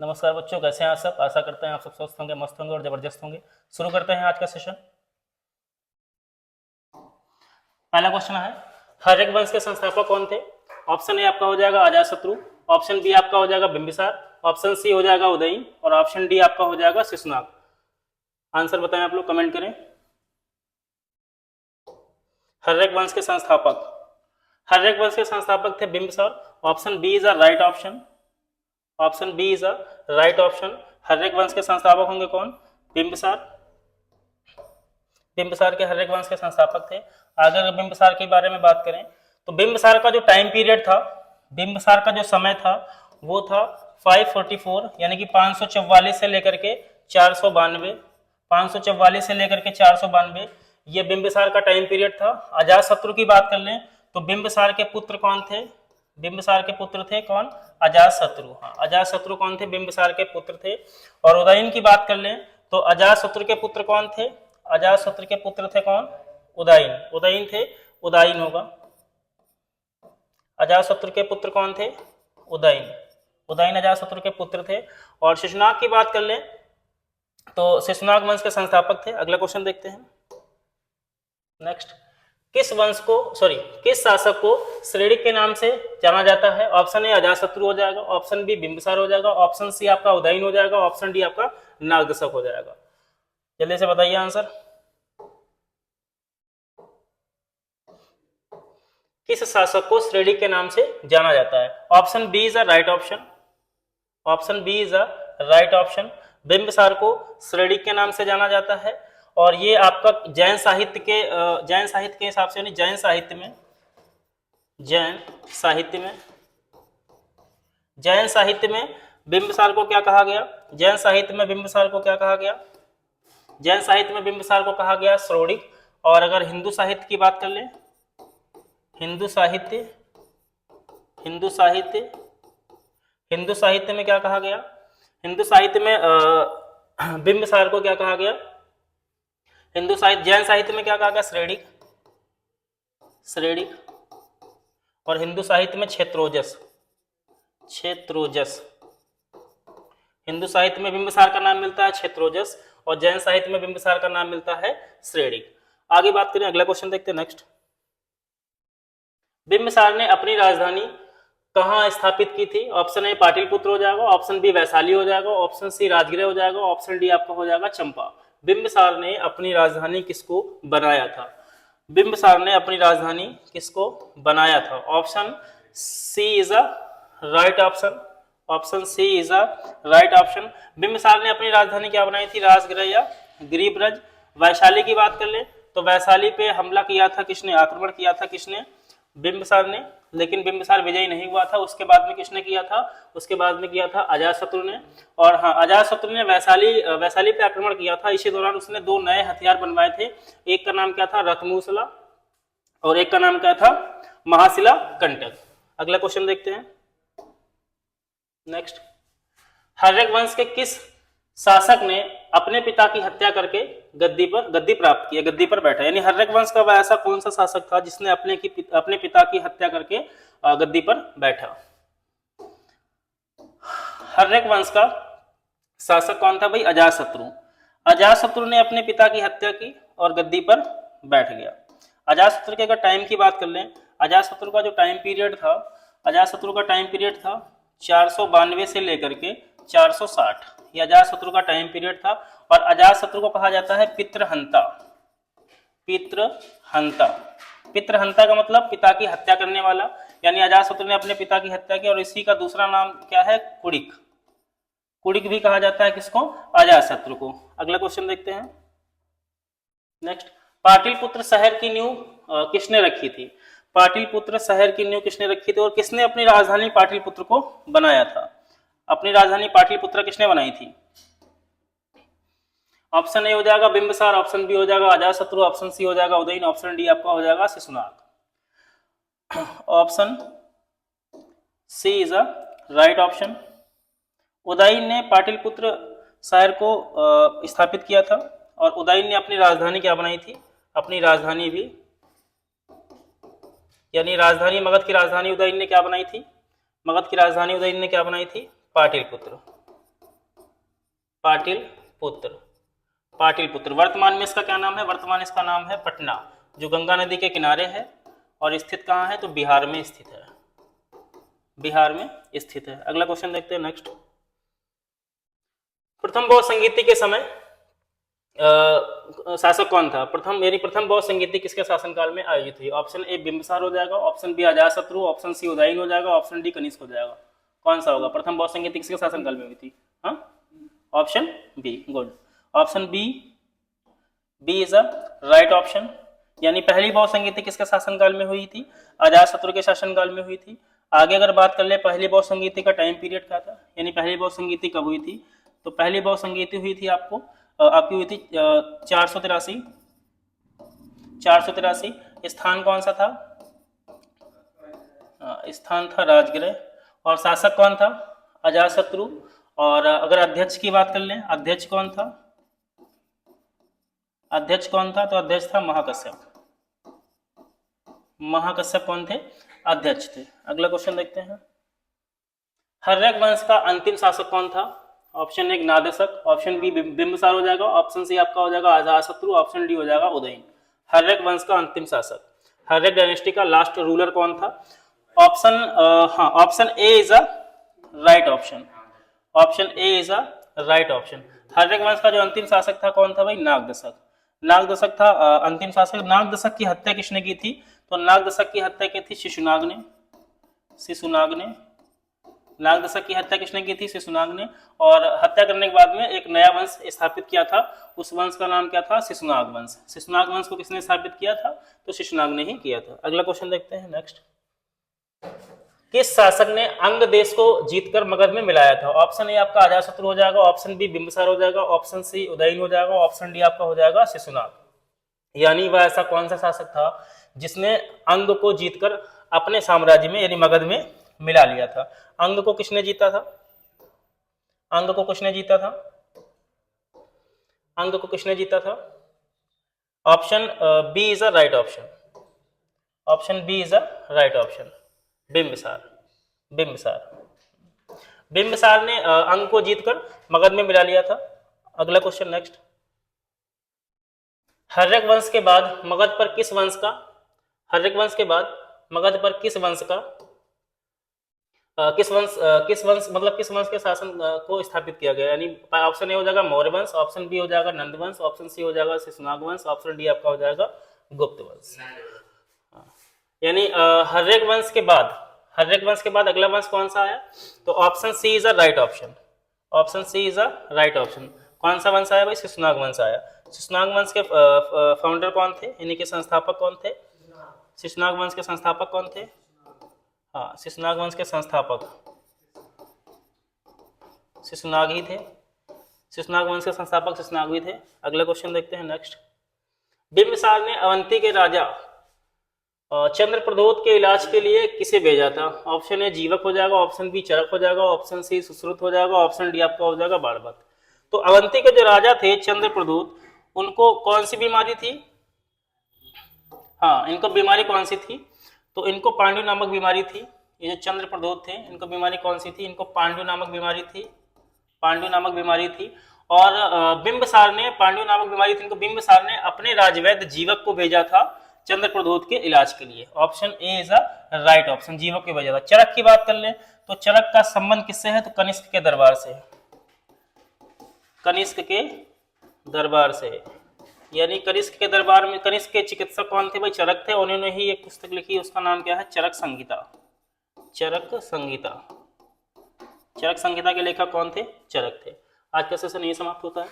नमस्कार बच्चों, कैसे हैं आप सब। आशा करते हैं आप सब स्वस्थ होंगे, मस्त होंगे और जबरदस्त होंगे। शुरू करते हैं आज का सेशन। पहला क्वेश्चन है, हर्यक वंश के संस्थापक कौन थे। ऑप्शन ए आपका हो जाएगा अजातशत्रु, ऑप्शन बी आपका हो जाएगा बिंबिसार, ऑप्शन सी हो जाएगा उदयन और ऑप्शन डी आपका हो जाएगा शिशुनाग। आंसर बताएं आप लोग, कमेंट करें। हर्यक वंश के संस्थापक, हर्यक वंश के संस्थापक थे Bimbisara. Option B is a right option, option B is a right option. Haryanka वंश के संस्थापक होंगे कौन, बिंबिसार। बिंबिसार के हर्यक वंश के संस्थापक थे। आगे अगर बिंबिसार के बारे में बात करें तो बिंबिसार का जो टाइम पीरियड था, बिंबिसार का जो समय था वो था 544 यानी कि 544 से लेकर के 492, 544 से लेकर के 492 ये बिंबिसार का टाइम पीरियड था। अजातशत्रु की बात कर लें तो बिंबिसार के पुत्र कौन थे, बिंबिसार के पुत्र थे कौन, अजातशत्रु। हाँ, अजातशत्रु कौन थे, बिंबिसार के पुत्र थे। और उदयन की बात कर लें तो अजातशत्रु के पुत्र कौन थे, अजातशत्रु के पुत्र थे कौन, उदयन, उदयन थे, उदयन होगा। अजातशत्रु के पुत्र कौन थे, उदयन, उदयन अजातशत्रु के पुत्र थे। और शिशुनाग की बात कर लें तो शिशुनाग वंश के संस्थापक थे। अगला क्वेश्चन देखते हैं नेक्स्ट। किस वंश को किस शासक को श्रेणिक के नाम से जाना जाता है। ऑप्शन ए अजातशत्रु हो जाएगा, ऑप्शन बी बिंबिसार हो जाएगा, ऑप्शन सी आपका उदयन हो जाएगा, ऑप्शन डी आपका नागदशक हो जाएगा। जल्दी से बताइए आंसर। किस शासक को श्रेणिक के नाम से जाना जाता है। Option B is a right option, option B is a right option. Bimbisara को श्रेणिक के नाम से जाना जाता है और ये आपका जैन साहित्य के हिसाब से, यानी जैन साहित्य में, जैन साहित्य में बिंबिसार को क्या कहा गया, जैन साहित्य में बिंबिसार को क्या कहा गया, जैन साहित्य में बिंबिसार को कहा गया श्रोणिक। और अगर हिंदू साहित्य की बात कर लें, हिंदू साहित्य, हिंदू साहित्य, हिंदू साहित्य में क्या कहा गया, हिंदू साहित्य में बिंबिसार को क्या कहा गया, हिंदू साहित्य, जैन साहित्य में क्या कहा गया, श्रेणिक, श्रेणिक। और हिंदू साहित्य में क्षेत्रोजस, क्षेत्रोजस। हिंदू साहित्य में बिंबिसार का नाम मिलता है क्षेत्रोजस और जैन साहित्य में बिंबिसार का नाम मिलता है श्रेणिक। आगे बात करें, अगला क्वेश्चन देखते हैं नेक्स्ट। बिंबिसार ने अपनी राजधानी कहाँ स्थापित की थी। ऑप्शन ए पाटलिपुत्र हो जाएगा, ऑप्शन बी वैशाली हो जाएगा, ऑप्शन सी राजगृह हो जाएगा, ऑप्शन डी आपका हो जाएगा चंपा। बिंबिसार ने अपनी राजधानी किसको बनाया था, बिंबिसार ने अपनी राजधानी किसको बनाया था। Option C is a right option, option C is a right option. Bimbisara ने अपनी राजधानी क्या बनाई थी, राजगृह या गिरिब्रज। वैशाली की बात कर ले तो वैशाली पे हमला किया था किसने, आक्रमण किया था किसने, बिंबिसार ने। लेकिन बिंबिसार विजयी नहीं हुआ था, उसके बाद में किसने किया था, उसके बाद में किया था अजातशत्रु ने। और हाँ, अजातशत्रु ने वैशाली पे आक्रमण किया था। इसी दौरान उसने दो नए हथियार बनवाए थे, एक का नाम क्या था, रथमूसला, और एक का नाम क्या था, महाशिला कंटक। अगला क्वेश्चन देखते हैं नेक्स्ट। हर्यक वंश के किस शासक ने अपने पिता की हत्या करके गद्दी प्राप्त की, गद्दी पर बैठा। यानी हर्यक वंश का ऐसा कौन सा शासक था जिसने अपने पिता की हत्या करके गद्दी पर बैठा। हर्यक वंश का शासक कौन था भाई, अजातशत्रु। अजातशत्रु ने अपने पिता की हत्या की और गद्दी पर बैठ गया। अजातशत्रु के अगर टाइम की बात कर लें, अजातशत्रु का जो टाइम पीरियड था, अजातशत्रु का टाइम पीरियड था 492 से लेकर के 460, ये अजातशत्रु का टाइम पीरियड था। और अजातशत्रु को कहा जाता है पितृहंता, पितृहंता। पितृहंता का मतलब पिता की हत्या करने वाला, यानी अजातशत्रु ने अपने पिता की हत्या की। और इसी का दूसरा नाम क्या है, कुड़िक, कुड़िक भी कहा जाता है किसको, अजातशत्रु को। अगला क्वेश्चन देखते हैं नेक्स्ट। पाटलिपुत्र शहर की नींव किसने रखी थी, पाटलिपुत्र शहर की नींव किसने रखी थी और किसने अपनी राजधानी पाटलिपुत्र को बनाया था। अपनी राजधानी पाटलिपुत्र किसने बनाई थी। ऑप्शन ए हो जाएगा बिंबिसार, ऑप्शन बी हो जाएगा अजातशत्रु, ऑप्शन सी हो जाएगा उदयन, ऑप्शन डी आपका हो जाएगा Shishunaga. Option C is a right option. Udayan ने पाटलिपुत्र शहर को स्थापित किया था और उदयन ने अपनी राजधानी क्या बनाई थी, अपनी राजधानी भी, यानी राजधानी मगध की राजधानी उदयन ने क्या बनाई थी, मगध की राजधानी उदयन ने क्या बनाई थी, पाटलिपुत्र। पाटिलपुत्र। पाटिलपुत्र वर्तमान में इसका क्या नाम है? वर्तमान इसका नाम है पटना, जो गंगा नदी के किनारे है और स्थित कहाँ है? तो बिहार में स्थित है, बिहार में स्थित है। अगला क्वेश्चन देखते हैं नेक्स्ट। प्रथम बौद्ध संगीति के समय शासक कौन था? प्रथम बौद्ध संगीति किसके शासनकाल में आयोजित हुई? ऑप्शन ए बिंबिसार हो जाएगा, option B Ajatashatru, option C Udayan हो जाएगा, ऑप्शन डी कनिष्क हो जाएगा। कौन सा होगा? प्रथम बौद्ध संगीति किसके शासनकाल में हुई थी? हाँ, option B, good. Option B is a right option. यानी पहली बौद्ध संगीति किसके शासनकाल में हुई थी? अजातशत्रु के शासनकाल में हुई थी। आगे अगर बात कर ले पहली बौद्ध संगीति का टाइम पीरियड क्या था, यानी पहली बौद्ध संगीति कब हुई थी? तो पहली बौद्ध संगीति हुई थी आपकी हुई थी 483। स्थान कौन सा था? स्थान था राजगृह। और शासक कौन था? अजातशत्रु। और अगर अध्यक्ष की बात कर लें, अध्यक्ष कौन था? तो अध्यक्ष था महाकश्यप। महाकश्यप कौन थे? अध्यक्ष थे। अगला क्वेश्चन देखते हैं। हर्यक वंश का अंतिम शासक कौन था? Option A Nadeshak, option B Bimbisara हो जाएगा, ऑप्शन सी आपका हो जाएगा अजातशत्रु, ऑप्शन डी हो जाएगा उदयन। हर्यक वंश का अंतिम शासक, हर्यक डायनेस्टी का लास्ट रूलर कौन था? Option A is a right option. Option A is a right option. Haryanka वंश का जो अंतिम शासक था कौन था भाई? नागदशक। नागदशक था अंतिम शासक। नागदशक की हत्या किसने की थी? तो नागदशक की हत्या की थी शिशुनाग ने। नागदशक की हत्या किसने की थी? शिशुनाग ने। और हत्या करने के बाद में एक नया वंश स्थापित किया था, उस वंश का नाम क्या था? शिशुनाग वंश। शिशुनाग वंश को किसने स्थापित किया था? तो शिशुनाग ने ही किया था। अगला क्वेश्चन देखते हैं नेक्स्ट। किस शासक ने अंग देश को जीतकर मगध में मिलाया था? ऑप्शन ए आपका अजातशत्रु हो जाएगा, ऑप्शन बी बिंबिसार हो जाएगा, ऑप्शन सी उदयन हो जाएगा, ऑप्शन डी आपका हो जाएगा शिशुनाग। यानी वह ऐसा कौन सा शासक था जिसने अंग को जीतकर अपने साम्राज्य में यानी मगध में मिला लिया था? अंग को किसने जीता था? अंग को किसने जीता था? Option B is a right option. Option B is a right option. Bimbisara ने अंग को जीतकर मगध में मिला लिया था। अगला क्वेश्चन नेक्स्ट। हर्यक वंश के बाद मगध पर किस वंश का किस वंश के शासन को स्थापित किया गया? यानी ऑप्शन ए हो जाएगा मौर्य वंश, ऑप्शन बी हो जाएगा नंद वंश, ऑप्शन सी हो जाएगा शिशुनाग वंश, ऑप्शन डी आपका हो जाएगा गुप्त वंश। यानी हर्यक वंश के बाद अगला वंश कौन सा आया? तो option C is a right option. कौन सा वंश आया भाई? शिशुनाग वंश आया। शिशुनाग वंश के फाउंडर कौन थे, यानी कि संस्थापक कौन थे? शिशुनाग वंश के संस्थापक कौन थे? हाँ, शिशुनाग वंश के संस्थापक शिशुनाग ही थे। शिशुनाग वंश के संस्थापक शिशुनाग ही थे। अगला क्वेश्चन देखते हैं नेक्स्ट। बिंबिसार ने अवंती के राजा चंद्रप्रद्योत के इलाज के लिए किसे भेजा था? ऑप्शन ए जीवक हो जाएगा, ऑप्शन बी चरक हो जाएगा, ऑप्शन सी सुश्रुत हो जाएगा, ऑप्शन डी आपका हो जाएगा बाणभट्ट। तो अवंती के जो राजा थे चंद्रप्रद्योत, उनको कौन सी बीमारी थी? हाँ, इनको बीमारी कौन सी थी? तो इनको पांडु नामक बीमारी थी। ये जो चंद्रप्रद्योत थे इनको बीमारी कौन सी थी? इनको पांडु नामक बीमारी थी। और बिंबिसार ने बिंबिसार ने अपने राजवैद्य जीवक को भेजा था चंद्रप्रद्योत के इलाज के लिए। Option A is a right option, जीवक को भेजा था। चरक की बात कर ले तो चरक का संबंध किससे है? तो कनिष्क के दरबार से। यानी कनिष्क के दरबार में कनिष्क के चिकित्सक कौन थे भाई? चरक थे। उन्होंने ही एक पुस्तक लिखी, उसका नाम क्या है? चरक संहिता के लेखक कौन थे? चरक थे। आज का सेशन यही समाप्त होता है।